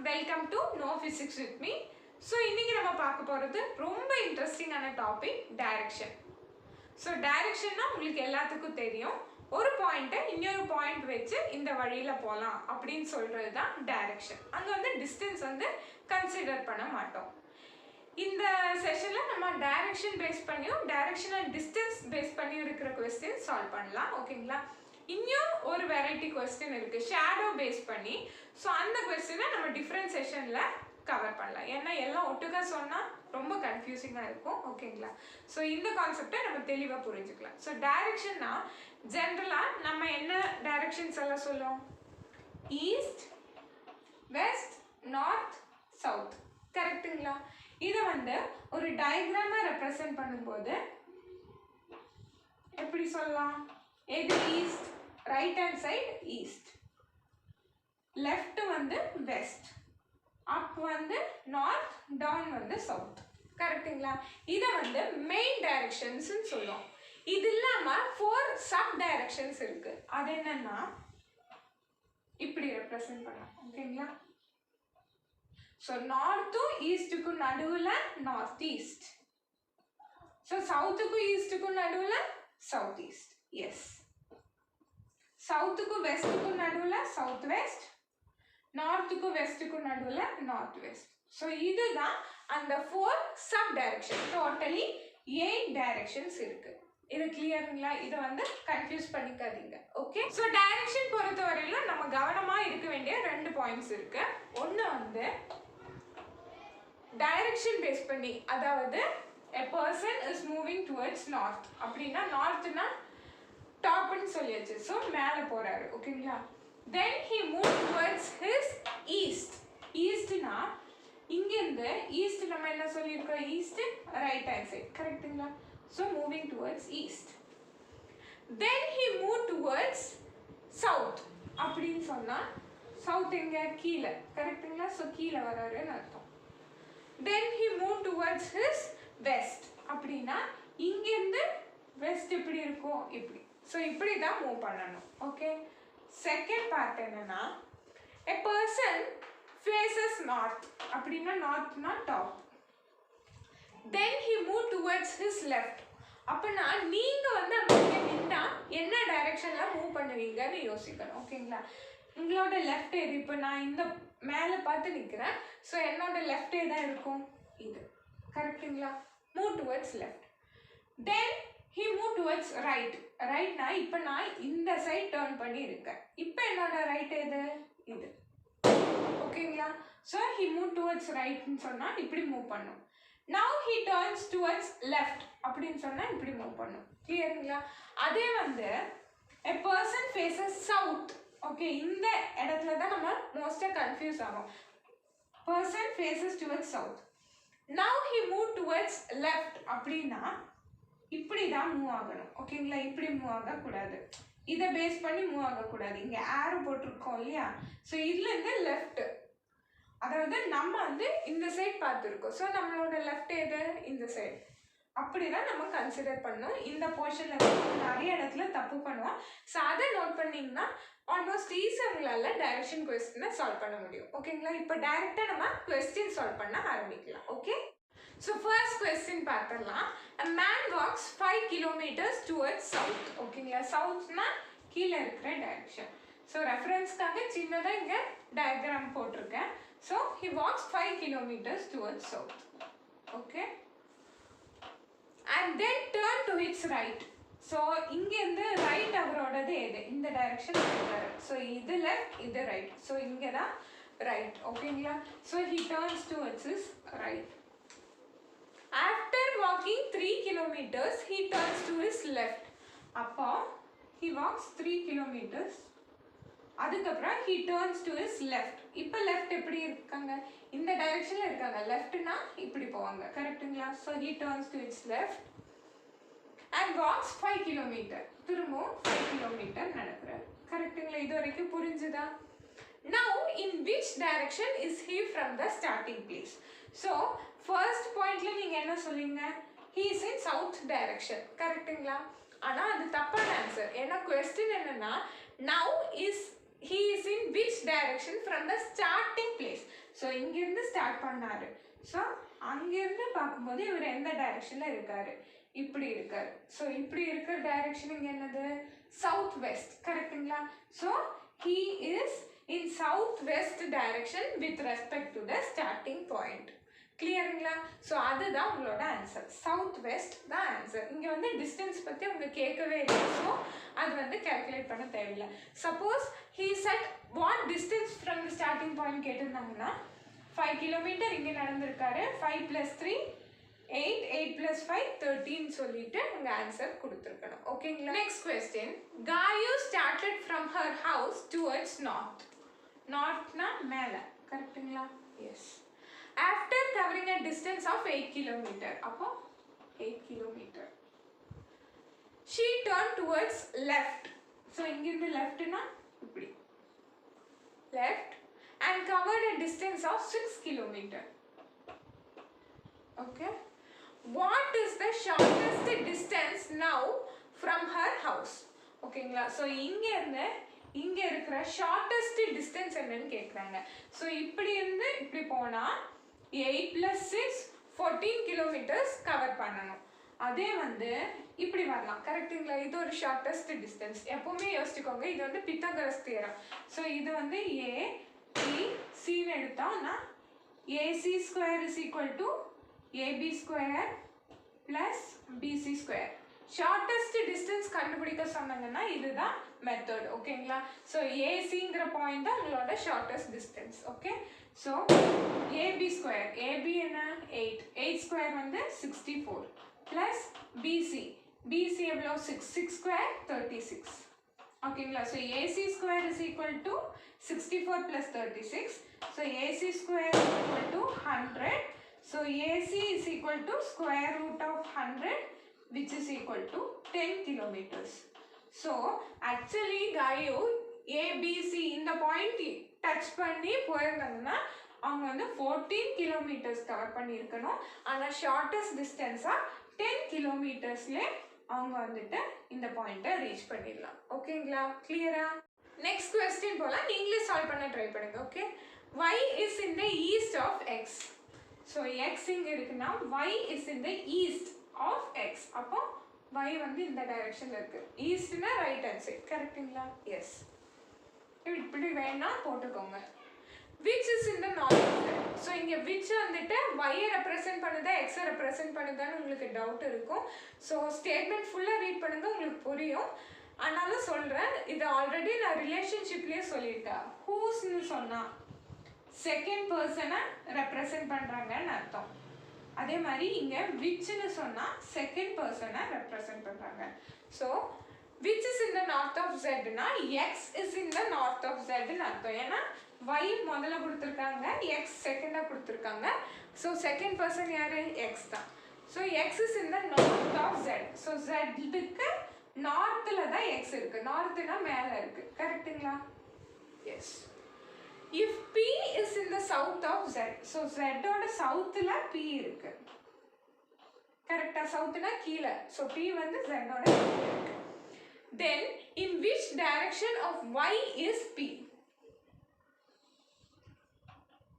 Welcome to know physics with me. So இன்னைக்கு நம்ம பார்க்க போகிறது ரொம்ப இன்ட்ரெஸ்டிங்கான டாபிக் டைரக்ஷன். ஸோ டைரக்ஷன்னா உங்களுக்கு எல்லாத்துக்கும் தெரியும், ஒரு பாயிண்ட்டை இன்னொரு பாயிண்ட் வச்சு இந்த வழியில் போகலாம் அப்படின்னு சொல்கிறது தான் டைரக்ஷன். அங்கே வந்து டிஸ்டன்ஸ் வந்து கன்சிடர் பண்ண மாட்டோம். இந்த செஷனில் நம்ம டைரக்ஷன் பேஸ் பண்ணியும் டைரக்ஷன் அண்ட் டிஸ்டன்ஸ் பேஸ் பண்ணியும் இருக்கிற கொஸ்டின் சால்வ் பண்ணலாம். ஓகேங்களா? இன்னும் ஒரு வெரைட்டி கொஸ்டின் இருக்குது ஷேடோ பேஸ் பண்ணி. ஸோ அந்த கொஸ்டினை நம்ம டிஃப்ரெண்ட் செஷனில் கவர் பண்ணலாம். ஏன்னா எல்லாம் ஒட்டுக்கா சொன்னால் ரொம்ப கன்ஃபியூசிங்காக இருக்கும். ஓகேங்களா? ஸோ இந்த கான்செப்டை நம்ம தெளிவாக புரிஞ்சுக்கலாம். ஸோ டைரக்ஷன்னா ஜென்ரலாக நம்ம என்ன டைரக்ஷன்ஸ் எல்லாம் சொல்லுவோம்? East, west, north, south. கரெக்டுங்களா? இதை வந்து ஒரு டயக்ராமாக ரெப்ரசன்ட் பண்ணும்போது எப்படி சொல்லலாம்? எது east? Right hand side east, left வந்து வெஸ்ட், அப் வந்து நார்த், டவுன் வந்து சவுத். கரெக்டுங்களா? இதை வந்து மெயின் டைரக்ஷன்ஸ் சொல்லுவோம். இது இல்லாமல் 4 சப் டைரக்ஷன்ஸ் இருக்கு. அது என்னன்னா இப்படி ரெப்ரசன்ட் பண்ணலாம். ஓகேங்களா? ஸோ நார்த்தும் ஈஸ்ட்டுக்கும் நடுவில் நார்த் ஈஸ்ட், ஸோ சவுத்துக்கும் ஈஸ்ட்டுக்கும் நடுவில் சவுத் ஈஸ்ட். எஸ், சவுத்துக்கும் வெஸ்ட்டுக்கும் நடுவில் சவுத் வெஸ்ட், நார்த்துக்கும் வெஸ்ட்டுக்கும் நடுவில் நார்த் வெஸ்ட். ஸோ இதுதான் அந்த 4 சப் டைரக்ஷன். டோட்டலி 8 டைரக்ஷன்ஸ் இருக்கு. இது கிளியருங்களா? இதை வந்து கன்ஃபியூஸ் பண்ணிக்காதீங்க. ஓகே? ஸோ டைரக்ஷன் பொறுத்த வரையிலும் நம்ம கவனமாக இருக்க வேண்டிய 2 பாயிண்ட்ஸ் இருக்கு. ஒன்று வந்து டைரக்ஷன் பேஸ் பண்ணி, அதாவது a person is moving towards north அப்படின்னா நார்த்னா டாப்னு சொல்லியாச்சு. ஸோ மேலே போறாரு. ஓகேங்களா? then he moved towards his east. ஈஸ்ட்னா இங்கேருந்து ஈஸ்ட் நம்ம என்ன சொல்லியிருக்கோம்? East right hand side. கரெக்டுங்களா? So moving towards east. then he moved towards south அப்படின்னு சொன்னால் சவுத் எங்க? கீழே. கரெக்டுங்களா? ஸோ கீழே வராருன்னு அர்த்தம். then he moved towards his west அப்படின்னா இங்கேருந்து வெஸ்ட் எப்படி இருக்கும்? இப்படி. ஸோ இப்படி தான் மூவ் பண்ணணும். ஓகே? செகண்ட் பார்ட் என்னன்னா a person faces north அப்படின்னா நார்த்னா top, then he moved towards his left அப்படின்னா நீங்க வந்து அங்கே நின்னா என்ன டைரக்ஷன்ல மூவ் பண்ணுவீங்கன்னு யோசிக்கணும். ஓகேங்களா? உங்களோட லெஃப்ட் எது? இப்போ நான் இந்த மேலே பார்த்து நிற்கிறேன். ஸோ என்னோட லெஃப்ட் தான் இருக்கும் இது. கரெக்டுங்களா? Move towards left. Then he move towards right. ரைட்னா இப்போ நான் இந்த சைட் டேர்ன் பண்ணி இருக்கேன். இப்போ என்னோட ரைட் எது? இது. ஓகேங்களா? ஸோ ஹி மூவ் டுவர்ட்ஸ் ரைட்னு சொன்னால் இப்படி மூவ் பண்ணும். Now he turns towards left அப்படின்னு சொன்னால் இப்படி மூவ் பண்ணும். கிளியருங்களா? அதே வந்து a person faces south. Okay, இந்த இடத்துல தான் நம்ம மோஸ்ட்டாக கன்ஃபியூஸ் ஆகும். person faces towards south. now he moved towards left அப்படின்னா இப்படி தான் மூவ் ஆகணும். ஓகேங்களா? இப்படி மூவ் ஆகக்கூடாது. இதை பேஸ் பண்ணி மூவ் ஆகக்கூடாது. இங்கே ஆரோ போட்டிருக்கோம் இல்லையா? ஸோ இதுலேருந்து லெஃப்ட், அதாவது நம்ம வந்து இந்த சைட் பார்த்துருக்கோம். ஸோ நம்மளோட லெஃப்ட் எது? இந்த சைடு. அப்படிதான் நம்ம கன்சிடர் பண்ணோம். இந்த போர்ஷனில் நிறைய இடத்துல தப்பு பண்ணுவோம். ஸோ அதை நோட் பண்ணிங்கன்னா ஆல்மோஸ்ட் ஈஸியாக உங்களால் டைரக்ஷன் கொஸ்டினை சால்வ் பண்ண முடியும். ஓகேங்களா? இப்போ டைரெக்டாக நம்ம கொஸ்டின் சால்வ் பண்ண ஆரம்பிக்கலாம். ஓகே? ஸோ ஃபர்ஸ்ட் கொஸ்டின் பார்த்துடலாம். a man walks 5 kilometers towards south. ஓகேங்களா? சவுத்னா கீழே இருக்கிற டைரக்ஷன். ஸோ ரெஃபரன்ஸ்க்காக சின்னதாக இங்கே டயக்ராம் போட்டிருக்கேன். So he walks 5 kilometers towards south. Okay? and then turn to its right. So இங்கேருந்து ரைட் அவரோடது எது? இந்த டைரக்ஷன் இருக்காரு. ஸோ இது லெஃப்ட், இது ரைட். ஸோ இங்கே தான் ரைட். ஓகேங்களா? So he turns towards his right. after walking 3 kilometers he turns to his left. அப்போ he walks 3 kilometers. அதுக்கப்புறம் he turns to his left. இப்போ லெஃப்ட் எப்படி இருக்காங்க? இந்த டைரக்ஷனில் இருக்காங்க. லெஃப்ட்னா இப்படி போவாங்க. கரெக்டுங்களா? So he turns to its left and walks 5 kilometers. திரும்பவும் 5 kilometers நடக்கிறார். கரெக்டுங்களா? இது வரைக்கும் புரிஞ்சுதா? now in which direction is he from the starting place? So first பாயிண்ட்ல நீங்கள் என்ன சொல்லுவீங்க? he is in south direction. கரெக்டுங்களா? ஆனால் அது தப்பான ஆன்சர். ஏன்னா கொஸ்டின் என்னன்னா now he is in which direction from the starting place. So இங்கேருந்து ஸ்டார்ட் பண்ணாரு. ஸோ அங்கேருந்து பார்க்கும்போது இவர் எந்த டைரக்ஷனில் இருக்காரு? இப்படி இருக்காரு. ஸோ இப்படி இருக்கிற டைரக்ஷன் இங்கே என்னது? South west. கரெக்டுங்களா? So he is in southwest direction with respect to the starting point. கிளியருங்களா? ஸோ அதுதான் உங்களோட ஆன்சர். சவுத் வெஸ்ட் தான் ஆன்சர். இங்கே வந்து டிஸ்டன்ஸ் பற்றி உங்களுக்கு கேட்கவே இல்லை. ஸோ அது வந்து கேல்குலேட் பண்ண தேவையில்லை. Suppose he said what distance from the starting point கேட்டிருந்தாங்கன்னா 5 kilometre இங்கே நடந்திருக்காரு. 5 + 3 8, 8 + 5 13 சொல்லிட்டு உங்க ஆன்சர் கொடுத்துருக்கணும். ஓகேங்களா? Next question. Gayu started from her house towards north. நார்த்னா மேலே. கரெக்டுங்களா? S. After covering a distance of 8 kilometer. அப்போ 8 kilometer. She turned towards left. So இங்கிருந்து leftனா இப்படி. Left and covered a distance of 6 kilometer. Okay. What is the shortest distance now from her house? ஓகேங்களா? So இங்கேருந்து இங்கே இருக்கிற shortest distance என்னன்னு கேட்குறாங்க. So இப்படி இருந்து இப்படி போனால் 8 + 6 14 கிலோமீட்டர்ஸ் கவர் பண்ணணும். அதே வந்து இப்படி வரலாம். கரெக்டுங்களா? இது ஒரு ஷார்ட்டஸ்ட் டிஸ்டன்ஸ். எப்பவுமே யோசிச்சுக்கோங்க, இது வந்து பித்தாகரஸ் தியரம். ஸோ இது வந்து ABCன்னு எடுத்தோம்னா AC² = AB² + BC². Shortest distance கண்டுபிடிக்க சொன்னாங்கன்னா இதுதான் மெத்தட். ஓகேங்களா? ஸோ ஏசிங்கிற பாயிண்ட் தான் உங்களோட shortest distance. Okay. So AB². AB என்ன? 8. 8² வந்து 64 ப்ளஸ் BC எவ்வளோ? 6. 6² 36. ஓகேங்களா? So AC² = 64 + 36. So AC² = 100. So AC is equal to square root of 100, which is equal to 10 kilometers. So actually Gayu ABC இந்த point touch பண்ணி போயிருந்தாங்கன்னா அவங்க வந்து 14 kilometers cover பண்ணியிருக்கணும். ஆனால் shortest distance 10 kilometersல அவங்க வந்துட்டு இந்த பாயிண்ட்டை ரீச் பண்ணிடலாம். ஓகேங்களா? கிளியரா? நெக்ஸ்ட் கொஸ்டின் போலாம். நீங்களே சால்வ் பண்ண ட்ரை பண்ணுங்க. Okay. Y is in the east of X. So X இங்கே இருக்குன்னா y is in the east of x. அப்போ y வந்து இந்த டைரக்ஷனில் இருக்குது. ஈஸ்ட்னா ரைட் ஹேண்ட் சைட். கரெக்டுங்களா? எஸ். இப்படி வேணா போட்டுக்கோங்க. which is in the north. So இங்கே which வந்துட்டு y-ஐ ரெப்ரசென்ட் பண்ணுதா எக்ஸை ரெப்ரசென்ட் பண்ணுதான்னு உங்களுக்கு டவுட் இருக்கும். ஸோ ஸ்டேட்மெண்ட் ஃபுல்லாக ரீட் பண்ணுங்க, உங்களுக்கு புரியும். ஆனாலும் சொல்கிறேன், இது ஆல்ரெடி நான் ரிலேஷன்ஷிப்லேயே சொல்லிட்டேன். ஹூஸ்ன்னு சொன்னால் செகண்ட் பர்சனை ரெப்ரசென்ட் பண்ணுறாங்கன்னு அர்த்தம். அதே மாதிரி இங்கே விச்னு சொன்னால் செகண்ட் பர்சனை ரெப்ரசென்ட் பண்ணுறாங்க. So which is in the north of ஜெட்னா X is in the north of ஜெட்னு அர்த்தம். ஏன்னா y முதல்ல கொடுத்துருக்காங்க, எக்ஸ் செகண்டாக கொடுத்துருக்காங்க. ஸோ செகண்ட் பர்சன் யார்? எக்ஸ் தான். So X is in the north of Z. So ஜெட்டுக்கு நார்த்தில் தான் எக்ஸ் இருக்குது. நார்த்துனா மேலே இருக்குது. கரெக்டுங்களா? Yes. If P is in the south of Z, so Z ஓட சவுத்தில் P இருக்கு. கரெக்டா? சவுத்னா கீழே. So P வந்து Z ஓட கீழே இருக்கு. Then in which direction of Y is P?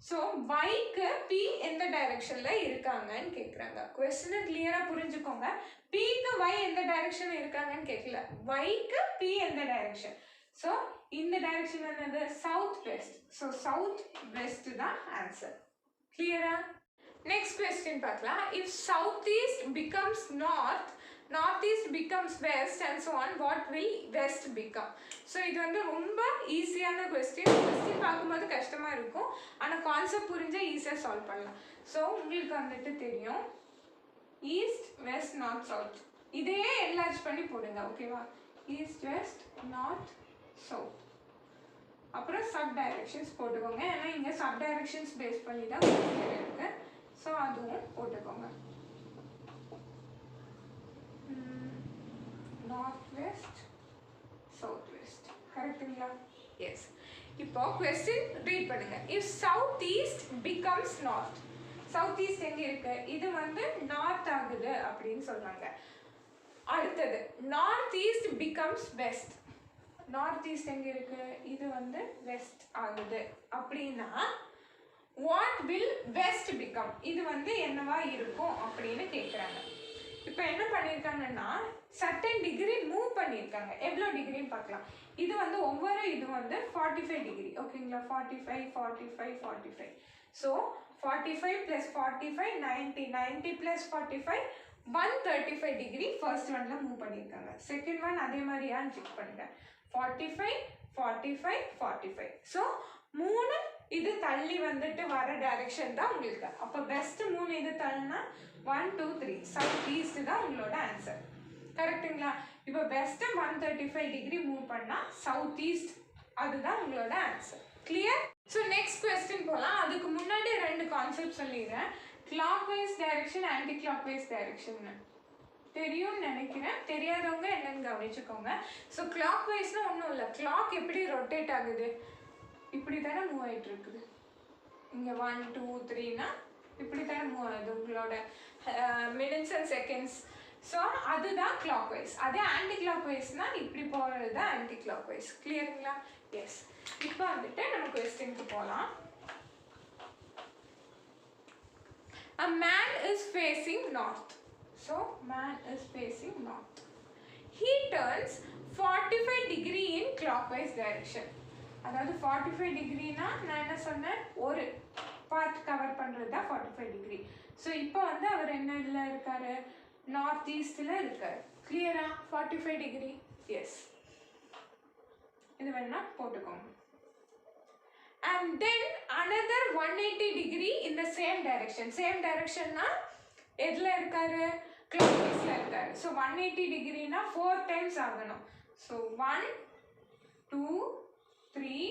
So Yக்கு P எந்த டைரக்ஷன்ல இருக்காங்கன்னு கேட்குறாங்க. கொஸ்டினை கிளியரா புரிஞ்சுக்கோங்க. Pக்கு Y எந்த டைரக்ஷன்ல இருக்காங்கன்னு கேட்கல. Yக்கு P எந்த டைரக்ஷன்? ஸோ இந்த டைரக்ஷன் என்னது? South west. So south west தான் ஆன்சர். கிளியரா? நெக்ஸ்ட் கொஸ்டின் பார்க்கலாம். If south east becomes north, north east becomes west and so on, what will west become? So இது வந்து ரொம்ப ஈஸியான கொஸ்டின். கொஸ்டின் பார்க்கும்போது கஷ்டமாக இருக்கும், ஆனால் கான்செப்ட் புரிஞ்சால் ஈஸியாக சால்வ் பண்ணலாம். ஸோ உங்களுக்கு வந்துட்டு தெரியும் ஈஸ்ட் வெஸ்ட் நார்த் சவுத். இதையே என்லார்ஜ் பண்ணி போடுங்க. ஓகேவா? East west north south. அப்புறம் சப் டைரக்ஷன்ஸ் போட்டுக்கோங்க. ஏன்னா இங்கே சப் டைரக்ஷன்ஸ் பேஸ் பண்ணி தான் இருக்கு. ஸோ அதுவும் போட்டுக்கோங்க. North west south west. கரெக்டுங்களா? எஸ். இப்போ கொஸ்டின் ரீட் பண்ணுங்க. If south east becomes north, south east எங்கே இருக்கு? இது வந்து நார்த் ஆகுது அப்படின்னு சொல்றாங்க. அடுத்தது north east becomes west. North east எங்கே இருக்கு? இது வந்து வெஸ்ட் ஆகுது அப்படின்னா வாட் வில் வெஸ்ட் பிகம், இது வந்து என்னவா இருக்கும் அப்படின்னு கேட்குறாங்க. இப்போ என்ன பண்ணியிருக்காங்கன்னா சர்டன் டிகிரி மூவ் பண்ணியிருக்காங்க. எவ்வளோ டிகிரின்னு பார்க்கலாம். இது வந்து ஒவ்வொரு இது வந்து 45 டிகிரி, ஓகேங்களா. 45 45 45. ஸோ 45 + 45 90, 90 + 45 135 டிகிரி ஃபர்ஸ்ட் ஒன்ல மூவ் பண்ணியிருக்காங்க. செகண்ட் ஒன் அதே மாதிரியான்னு செக் பண்ணுங்க. 45 45 45. ஸோ 3 இது தள்ளி வந்துட்டு வர டைரக்ஷன் தான் உங்களுக்கு. அப்போ பெஸ்ட் 3 இது தள்ளினா 1 2 3 சவுத் ஈஸ்ட் தான் உங்களோட ஆன்சர். கரெக்டுங்களா. இப்போ பெஸ்ட் 135 டிகிரி மூவ் பண்ணா சவுத் ஈஸ்ட், அதுதான் உங்களோட answer. Clear. So next question போகலாம். அதுக்கு முன்னாடி 2 கான்செப்ட் சொல்லிடுறேன். Clockwise direction, anti clock wise direction தெரியும்னு நினைக்கிறேன். தெரியாதவங்க என்னன்னு கவனிச்சுக்கோங்க. ஸோ கிளாக் வைஸ்னா ஒன்றும் இல்லை. கிளாக் எப்படி ரொட்டேட் ஆகுது, இப்படி தானே மூவ் ஆகிட்டு இருக்குது. இங்கே 1 2 3னா இப்படி தானே மூவ் ஆகுது உங்களோட மினிட்ஸ் அண்ட் செகண்ட்ஸ். ஸோ அதுதான் கிளாக் வைஸ். அதே ஆன்டி கிளாக் வைஸ்னால் இப்படி போகிறது தான் ஆன்டி கிளாக் வைஸ். கிளியருங்களா. எஸ். இப்போ வந்துட்டு நம்ம கொஸ்டினுக்கு போகலாம். A man is facing north. So man is facing north. He turns 45 degree in clockwise direction. அதாவது 45 டிகிரினா நான் என்ன சொன்னேன், ஒரு பார்ட் கவர் பண்ணுறது தான் 45 டிகிரி. ஸோ இப்போ வந்து அவர் என்ன இருக்காரு, நார்த் ஈஸ்டில் இருக்கார். கிளியரா. 45 டிகிரி. எஸ், இது வேணா போட்டுக்கோங்க. And then another 180 degree in the same direction. Same direction na எதில் இருக்காரு, clockwise இருக்காரு. So 180 டிகிரினா 4 times ஆகணும். So 1 2 3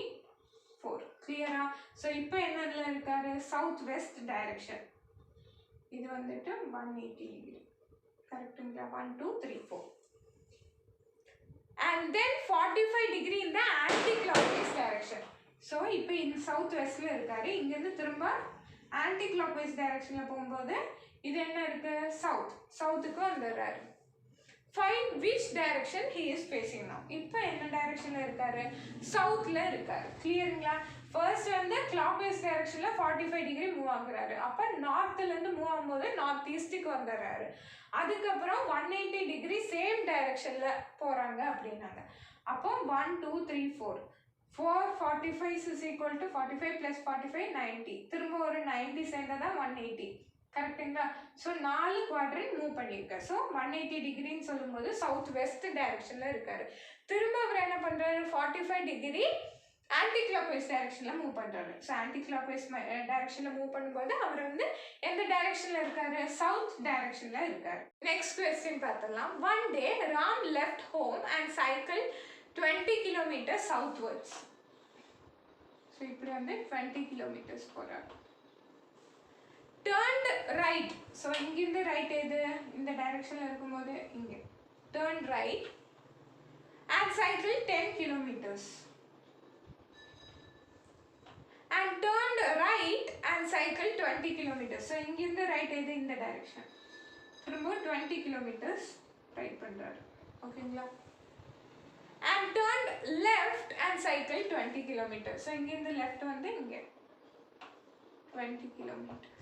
4. கிளியரா. ஸோ இப்போ என்னதுல இருக்காரு, சவுத் வெஸ்ட் டைரக்ஷன். இது வந்துட்டு 180 டிகிரி. கரெக்டுங்களா. 1 2 3 4. And then 45 degree in the anti-clockwise direction. So இப்போ இந்த சவுத் வெஸ்ட்ல இருக்காரு. இங்கேருந்து திரும்ப ஆன்டி கிளாக் வைஸ் டைரக்ஷனில் போகும்போது இது என்ன இருக்கு, சவுத். சவுத்துக்கு வந்துடுறாரு. Find which direction he is facing now. இப்போ என்ன டைரக்ஷனில் இருக்காரு, சவுத்தில் இருக்காரு. கிளியருங்களா. ஃபர்ஸ்ட் வந்து கிளாக் வைஸ் டைரக்ஷனில் 45 டிகிரி மூவ் ஆகுறாரு. அப்போ நார்த்துலேருந்து மூவ் ஆகும்போது நார்த் ஈஸ்ட்டுக்கு வந்துடுறாரு. அதுக்கப்புறம் 180 டிகிரி சேம் டைரக்ஷனில் போகிறாங்க அப்படின்னாங்க. அப்போ 1 2 3 4. 4 45 is equal to 45 plus 45 90. திரும்ப ஒரு 90 சேர்ந்ததான் 180. கரெக்டுங்களா. ஸோ 4 குவாட்ரண்ட் மூவ் பண்ணியிருக்காரு. ஸோ 180 டிகிரின்னு சொல்லும்போது சவுத் வெஸ்ட் டைரக்ஷனில் இருக்காரு. திரும்ப அவர் என்ன பண்ணுறாரு, 45 டிகிரி ஆன்டி கிளாக் வைஸ் டைரக்ஷனில் மூவ் பண்ணுறாரு. ஸோ ஆன்டி கிளாக் வைஸ் டைரக்ஷனில் மூவ் பண்ணும்போது அவர் வந்து எந்த டைரக்ஷனில் இருக்காரு, சவுத் டைரக்ஷனில் இருக்காரு. நெக்ஸ்ட் கொஸ்டின் பார்த்துடலாம். One day Ram left home and cycle 20 kilometers southwards. So இப்படி வந்து 20 kilometers போகிறார். Turned right. ஸோ இங்கிருந்து ரைட் எது, இந்த டைரக்ஷனில் இருக்கும்போது இங்கே turn right and cycle 10 kilometers. And turned right and cycle 20 kilometers. So இங்கிருந்து ரைட் எது, இந்த டைரக்ஷன். திரும்ப 20 kilometers ரைட் பண்ணுறாரு. ஓகேங்களா. And turned left and cycled 20 kilometers. So இங்க இந்த left வந்து இங்க 20 kilometers.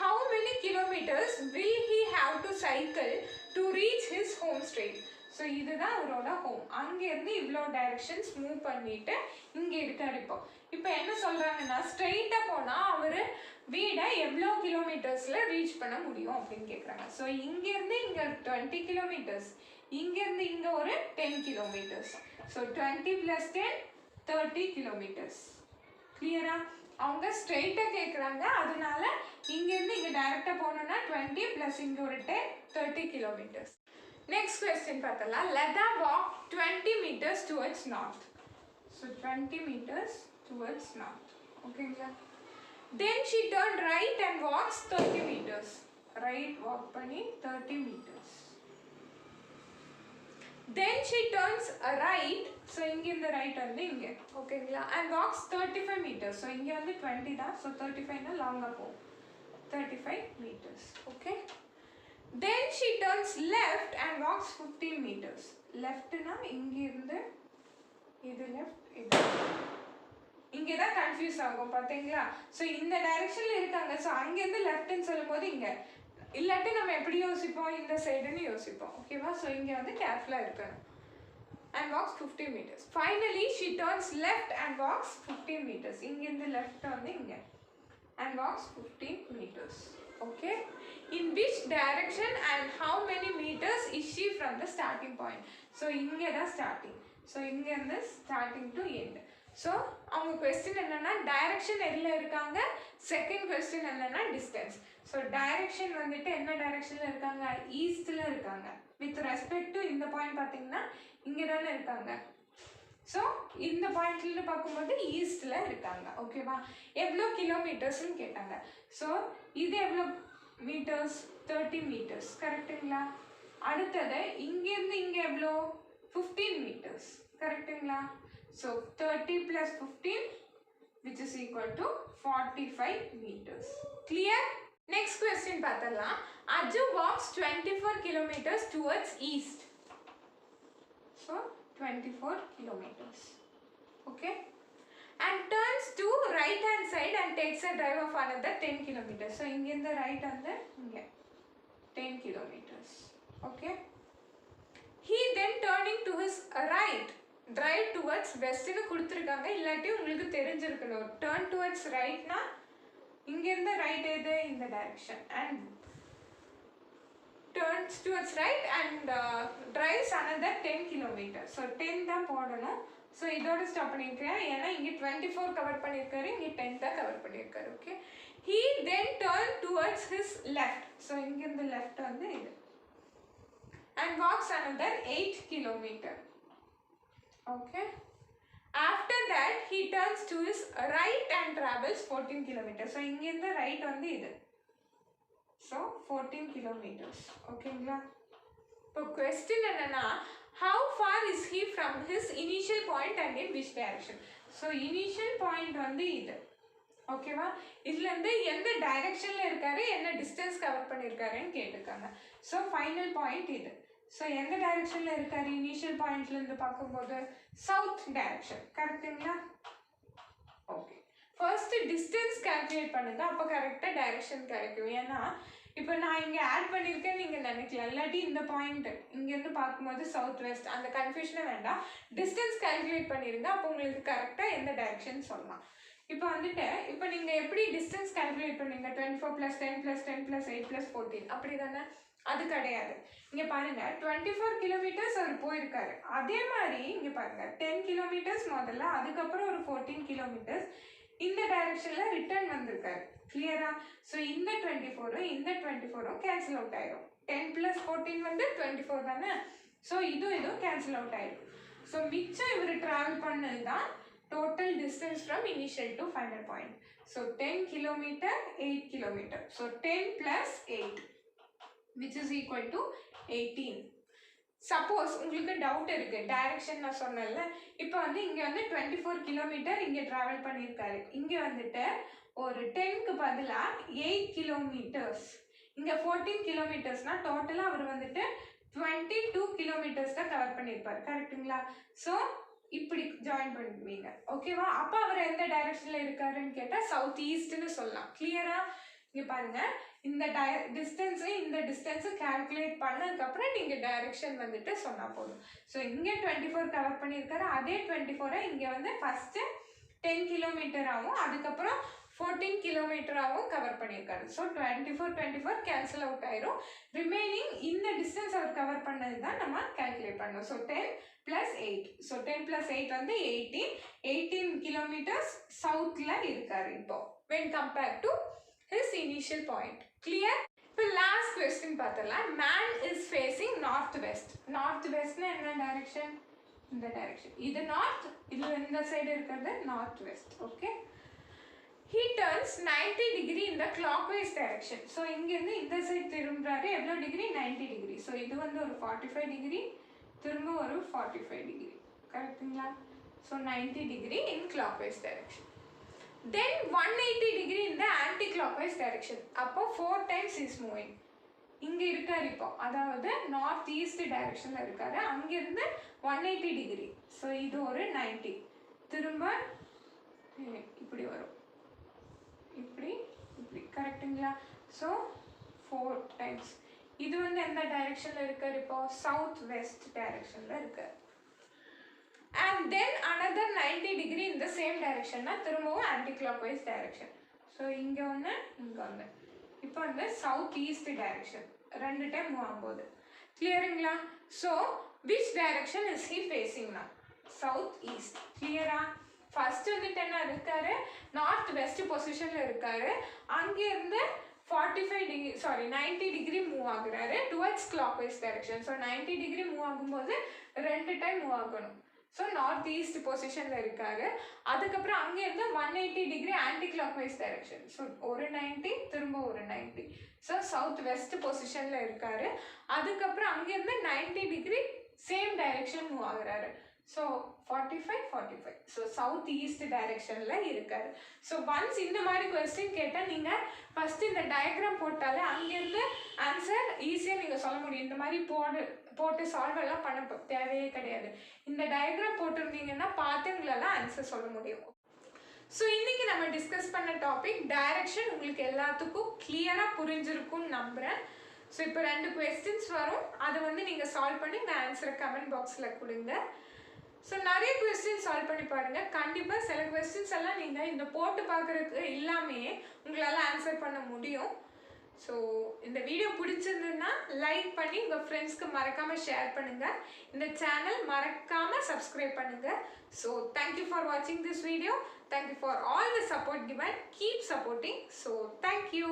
How many kilometers will he have to cycle to reach his home straight? So இதுதான் அவரோட ஹோம். அங்கேருந்து இவ்வளோ டைரக்ஷன்ஸ் மூவ் பண்ணிட்டு இங்கே இருக்காரு. இப்போ என்ன சொல்கிறாங்கன்னா, ஸ்ட்ரெயிட்டாக போனால் அவர் வீடை எவ்வளோ கிலோமீட்டர்ஸில் ரீச் பண்ண முடியும் அப்படின்னு கேட்குறாங்க. ஸோ இங்கேருந்து இங்கே 20 kilometers, இங்கேருந்து இங்கே ஒரு 10 kilometers. So 20 + 10 30 kilometers. கிளியரா. அவங்க ஸ்ட்ரெயிட்டாக கேட்குறாங்க, அதனால இங்கேருந்து இங்கே டைரெக்டாக போனோன்னா 20 + இங்கே ஒரு 10 30 kilometers. நெக்ஸ்ட் கொஸ்டின் பார்த்தலாம். Latha walk 20 meters towards north. So 20 meters towards north. ஓகேங்களா. Then she turn right and walks 30 meters. Right walk பண்ணி 30 meters. Then she turns right. So இங்கே இந்த ரைட் வந்து இங்கே. ஓகேங்களா. And walks 35 meters. So இங்கே வந்து 20 தான். So 35 னா லாங்காக போகும். 35 meters. Okay. Then she turns left and walks 15 meters. Left னா இங்கே இருந்து இது left இது. இங்கே இங்கே தான் கன்ஃபியூஸ் ஆகும் பார்த்தீங்களா. ஸோ இந்த டைரக்ஷனில் இருக்காங்க. ஸோ அங்கேருந்து லெஃப்ட்னு சொல்லும்போது இங்கே இல்லாட்டி நம்ம எப்படி யோசிப்போம், இந்த சைடுன்னு யோசிப்போம். ஓகேவா. ஸோ இங்கே வந்து கேர்ஃபுல்லாக இருக்கணும். And walks 15 meters. Finally, she turns left and walks 15 meters. இங்கிருந்து left வந்து இங்க. And walks 15 meters. Okay. In which direction and how many meters is she from the starting point? So இங்க தான் starting. So இங்க இருந்து starting to end. So அவங்க question என்னன்னா direction எதுல இருக்காங்க, second question என்னன்னா distance. So direction வந்துட்டு என்ன directionல இருக்காங்க, eastல இருக்காங்க. With respect to இந்த point பார்த்தீங்கன்னா இங்கே தானே இருக்காங்க. ஸோ இந்த பாயிண்ட்ல பார்க்கும்போது ஈஸ்டில் இருக்காங்க. ஓகேவா. எவ்வளோ கிலோமீட்டர்ஸ்ன்னு கேட்டாங்க. ஸோ இது எவ்வளோ மீட்டர்ஸ், 30 மீட்டர்ஸ். கரெக்டுங்களா. அடுத்தது இங்கேருந்து இங்கே எவ்வளோ, 15 மீட்டர்ஸ். கரெக்டுங்களா. So 30 + 15 which is equal to 45 meters. Clear? Next question பார்த்தலாம். Ajju walks 24 kilometers towards east. So 24 kilometers. Okay. And turns to right hand side and takes a drive of another 10 kilometers. So in the right and the 10 kilometers. Okay. He then turning to his right, drive towards west னு கொடுத்திருக்காங்க. இல்லாட்டி உங்களுக்கு தெரிஞ்சிருக்கணும். Turn towards right னா இங்க இருந்து right எது, இந்த direction. And turns towards right and drives another 10 kilometers. So 10 தான் போடணும். ஸோ இதோட ஸ்டாப் பண்ணியிருக்கேன். ஏன்னா இங்கே 24 கவர் பண்ணியிருக்காரு, இங்கே 10 தான் கவர் பண்ணியிருக்காரு. Okay. He then turned towards his left. So இங்கேருந்து லெஃப்ட் வந்து இது. And walks another 8 kilometer. Okay. After that he turns to his right and travels 14 kilometers. So இங்கேருந்து ரைட் வந்து இது. So 14 kilometers. ஓகேங்களா. இப்போ question என்னன்னா how far is he from his initial point and in which direction? So initial point வந்து இது. ஓகேவா. இதுலேருந்து எந்த டைரக்ஷனில் இருக்காரு, என்ன டிஸ்டன்ஸ் கவர் பண்ணியிருக்காருன்னு கேட்டிருக்காங்க. ஸோ ஃபைனல் பாயிண்ட் இது. ஸோ எந்த டைரக்ஷனில் இருக்காரு, இனிஷியல் பாயிண்ட்லேருந்து பார்க்கும்போது சவுத் டைரக்ஷன். கரெக்டுங்களா. ஓகே. ஃபர்ஸ்ட் டிஸ்டன்ஸ் கால்குலேட் பண்ணுங்க, அப்போ கரெக்டாக டைரக்ஷன் கிடைக்கும். ஏன்னா இப்போ நான் இங்கே ஆட் பண்ணியிருக்கேன் நீங்கள் நினைக்கலாம். இல்லாட்டி இந்த பாயிண்ட் இங்கேருந்து பார்க்கும்போது சவுத் வெஸ்ட், அந்த கன்ஃபியூஷனே வேண்டாம். டிஸ்டன்ஸ் கால்குலேட் பண்ணிடுங்க, அப்போ உங்களுக்கு கரெக்டாக எந்த டைரக்ஷன் சொல்லலாம். இப்போ வந்துட்டு இப்போ நீங்கள் எப்படி டிஸ்டன்ஸ் கால்குலேட் பண்ணுவீங்க, 24 + 10 + 10 + 8 + 14 அப்படி தானே. அது கிடையாது. இங்கே பாருங்க 24 கிலோமீட்டர்ஸ் அவர் போயிருக்காரு. அதே மாதிரி இங்கே பாருங்க 10 கிலோமீட்டர்ஸ் முதல்ல, அதுக்கப்புறம் ஒரு 14 கிலோமீட்டர்ஸ் இந்த டைரக்ஷனில் ரிட்டர்ன் வந்திருக்காரு. கிளியரா. ஸோ இந்த 24 இந்த 24 கேன்சல் அவுட் ஆயிரும். 10 + 14 வந்து 24 தானே. ஸோ இதுவும் கேன்சல் அவுட் ஆயிடும். ஸோ மிச்சம் இவர் ட்ராவல் பண்ணது தான் total distance from initial to final point. So 10 kilometre 8 kilometre. So 10 + 8 which is equal to 18. Suppose உங்களுக்கு டவுட் இருக்கு, டைரக்ஷன் நான் சொன்னேன்ல, இப்போ வந்து இங்கே வந்து 24 கிலோமீட்டர் இங்கே ட்ராவல் பண்ணியிருக்காரு. இங்கே வந்துட்டு ஒரு 10க்கு பதிலாக 8 கிலோமீட்டர்ஸ், இங்கே 14 கிலோமீட்டர்ஸ்னால் டோட்டலாக அவர் வந்துட்டு 22 கிலோமீட்டர்ஸ் தான் கவர் பண்ணியிருப்பார். கரெக்டுங்களா. ஸோ இப்படி ஜாயின் பண்ணுவீங்க. ஓகேவா. அப்போ அவர் எந்த டைரக்ஷனில் இருக்காருன்னு கேட்டால் சவுத் ஈஸ்ட்னு சொல்லலாம். கிளியரா. இங்கே பாருங்க இந்த டிஸ்டன்ஸு இந்த டிஸ்டன்ஸு கால்குலேட் பண்ணதுக்கப்புறம் நீங்கள் டைரக்ஷன் வந்துட்டு சொன்னால் போதும். ஸோ இங்கே 24 கவர் பண்ணியிருக்காரு, அதே 24 இங்கே வந்து ஃபஸ்ட்டு 10 கிலோமீட்டராகவும் அதுக்கப்புறம் 14 கிலோமீட்டராகவும் கவர் பண்ணியிருக்காரு. ஸோ 24 கேன்சல் அவுட் ஆயிரும். ரிமைனிங் இந்த டிஸ்டன்ஸ் அவர் கவர் பண்ணது தான் நம்ம கால்குலேட் பண்ணோம். ஸோ 10 + 8. ஸோ 10 + 8 வந்து 18 கிலோமீட்டர்ஸ் சவுத்தில் இருக்காரு இப்போ when compared to his initial point. Clear? இப்போ லாஸ்ட் கொஸ்டின் பார்த்தலாம். Man is facing north west. North வெஸ்ட்னா என்ன டைரக்ஷன், இந்த டைரக்ஷன். இது நார்த், இது இந்த சைடு இருக்கிறது north west. Okay. he turns 90 degree in the clockwise direction. So இங்கேருந்து இந்த சைடு திரும்புறாரு. எவ்வளோ டிகிரி, 90 டிகிரி. ஸோ இது வந்து ஒரு 45 டிகிரி, திரும்ப ஒரு 45 டிகிரி. கரெக்டுங்களா. So 90 degree in clockwise direction. Then 180 degree in the anti-clockwise direction. அப்போ 4 times is moving. இங்கே இருக்கார் இப்போ, அதாவது நார்த் ஈஸ்ட் டைரக்ஷனில் இருக்காரு. அங்கேருந்து 180 டிகிரி. ஸோ இது ஒரு 90, திரும்ப இப்படி வரும், இப்படி இப்படி கரெக்டுங்களா? So 4 times. இது வந்து எந்த டைரெக்ஷனில் இருக்கார்? இப்போ சவுத் வெஸ்ட் டைரெக்ஷனில் இருக்கார். அண்ட் தென் அனதர் 90 டிகிரி இந்த சேம் டைரெக்ஷன்னா திரும்பவும் anti clock wise direction. So இங்கே ஒன்று, இங்கே ஒன்று. இப்போ வந்து south east direction 2 time move ஆகும்போது. கிளியருங்களா? So which direction is he ஃபேஸிங்னா? South east. கிளியரா? ஃபர்ஸ்ட் வந்துட்டு என்ன இருக்காரு? நார்த் வெஸ்ட் பொசிஷனில் இருக்காரு. அங்கேருந்து 45 டிகிரி 90 டிகிரி மூவ் ஆகுறாரு towards clock wise direction. So 90 degree move ஆகும்போது 2 டைம் மூவ் ஆகணும். ஸோ நார்த் ஈஸ்ட் பொசிஷனில் இருக்காரு. அதுக்கப்புறம் அங்கேருந்து 180 degree anti clock wise direction. So ஒரு 90 திரும்ப ஒரு 90. ஸோ சவுத் வெஸ்ட் பொசிஷனில் இருக்காரு. அதுக்கப்புறம் அங்கேருந்து 90 டிகிரி சேம் டைரெக்ஷன் மூவ் ஆகுறாரு. ஸோ 45 45. ஸோ சவுத் ஈஸ்ட் டைரெக்ஷனில் இருக்காரு. ஸோ ஒன்ஸ் இந்த மாதிரி கொஸ்டின் கேட்டால் நீங்கள் ஃபஸ்ட்டு இந்த டயக்ராம் போட்டாலே அங்கேருந்து ஆன்சர் ஈஸியாக நீங்கள் சொல்ல முடியும். இந்த மாதிரி போட்டு சால்வ் எல்லாம் பண்ண தேவையே கிடையாது. இந்த டயக்ராம் போட்டிருந்தீங்கன்னா பார்த்து உங்களால் ஆன்சர் சொல்ல முடியும். ஸோ இன்றைக்கி நம்ம டிஸ்கஸ் பண்ண டாபிக் டைரக்ஷன் உங்களுக்கு எல்லாத்துக்கும் கிளியராக புரிஞ்சிருக்கும்னு நம்புகிறேன். ஸோ இப்போ 2 கொஸ்டின்ஸ் வரும். அதை வந்து நீங்கள் சால்வ் பண்ணி இந்த ஆன்சரை கமெண்ட் பாக்ஸில் கொடுங்க. ஸோ நிறைய கொஸ்டின் சால்வ் பண்ணி பாருங்கள். கண்டிப்பாக சில கொஸ்டின்ஸ் எல்லாம் நீங்கள் இந்த போட்டு பார்க்குறதுக்கு இல்லாமே உங்களால் ஆன்சர் பண்ண முடியும். ஸோ இந்த வீடியோ பிடிச்சிருந்ததுன்னா லைக் பண்ணி உங்கள் ஃப்ரெண்ட்ஸ்க்கு மறக்காமல் ஷேர் பண்ணுங்கள். இந்த சேனல் மறக்காமல் சப்ஸ்கிரைப் பண்ணுங்கள். ஸோ தேங்க்யூ ஃபார் வாட்சிங் this video. Thank you for all the support given. Keep supporting. So thank you.